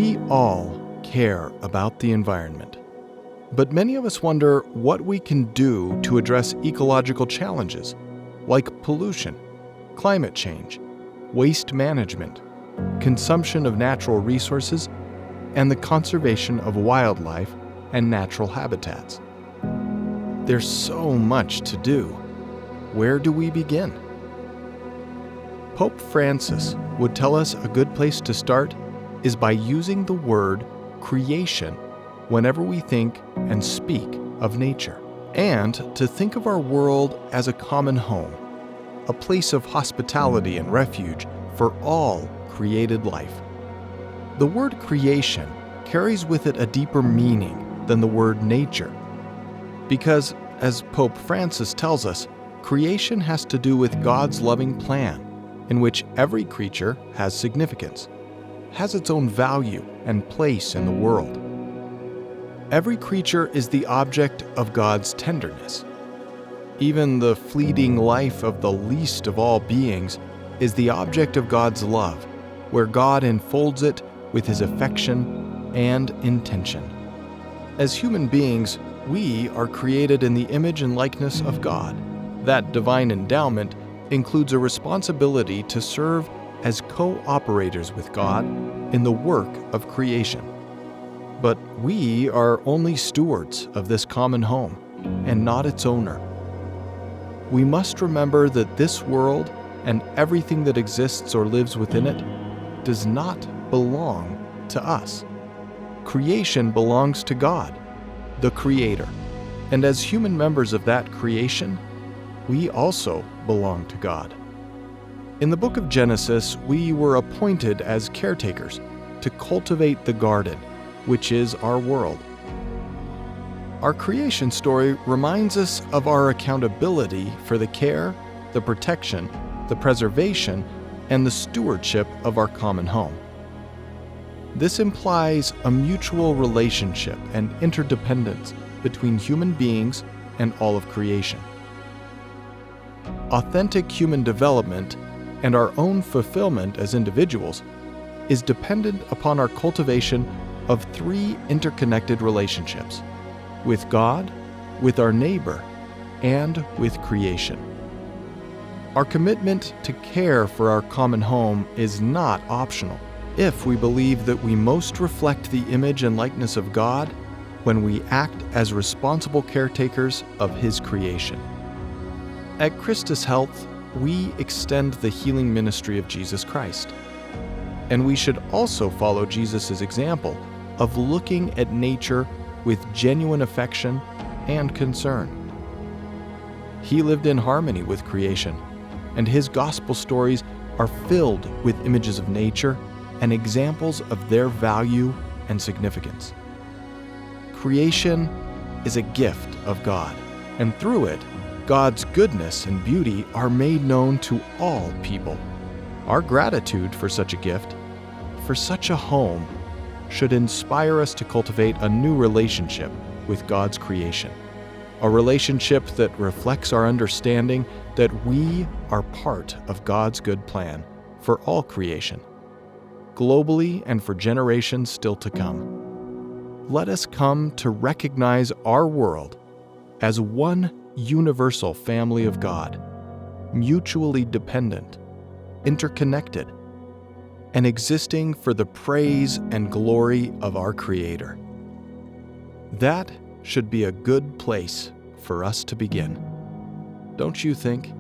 We all care about the environment, but many of us wonder what we can do to address ecological challenges like pollution, climate change, waste management, consumption of natural resources, and the conservation of wildlife and natural habitats. There's so much to do. Where do we begin? Pope Francis would tell us a good place to start is by using the word creation whenever we think and speak of nature, and to think of our world as a common home, a place of hospitality and refuge for all created life. The word creation carries with it a deeper meaning than the word nature, because, as Pope Francis tells us, creation has to do with God's loving plan, in which every creature has significance, has its own value and place in the world. Every creature is the object of God's tenderness. Even the fleeting life of the least of all beings is the object of God's love, where God enfolds it with His affection and intention. As human beings, we are created in the image and likeness of God. That divine endowment includes a responsibility to serve as co-operators with God in the work of creation. But we are only stewards of this common home and not its owner. We must remember that this world and everything that exists or lives within it does not belong to us. Creation belongs to God, the Creator, and as human members of that creation, we also belong to God. In the book of Genesis, we were appointed as caretakers to cultivate the garden, which is our world. Our creation story reminds us of our accountability for the care, the protection, the preservation, and the stewardship of our common home. This implies a mutual relationship and interdependence between human beings and all of creation. Authentic human development and our own fulfillment as individuals is dependent upon our cultivation of three interconnected relationships: with God, with our neighbor, and with creation. Our commitment to care for our common home is not optional if we believe that we most reflect the image and likeness of God when we act as responsible caretakers of His creation. At Christus Health, we extend the healing ministry of Jesus Christ. And we should also follow Jesus' example of looking at nature with genuine affection and concern. He lived in harmony with creation, and His gospel stories are filled with images of nature and examples of their value and significance. Creation is a gift of God, and through it, God's goodness and beauty are made known to all people. Our gratitude for such a gift, for such a home, should inspire us to cultivate a new relationship with God's creation, a relationship that reflects our understanding that we are part of God's good plan for all creation, globally and for generations still to come. Let us come to recognize our world as one universal family of God, mutually dependent, interconnected, and existing for the praise and glory of our Creator. That should be a good place for us to begin. Don't you think?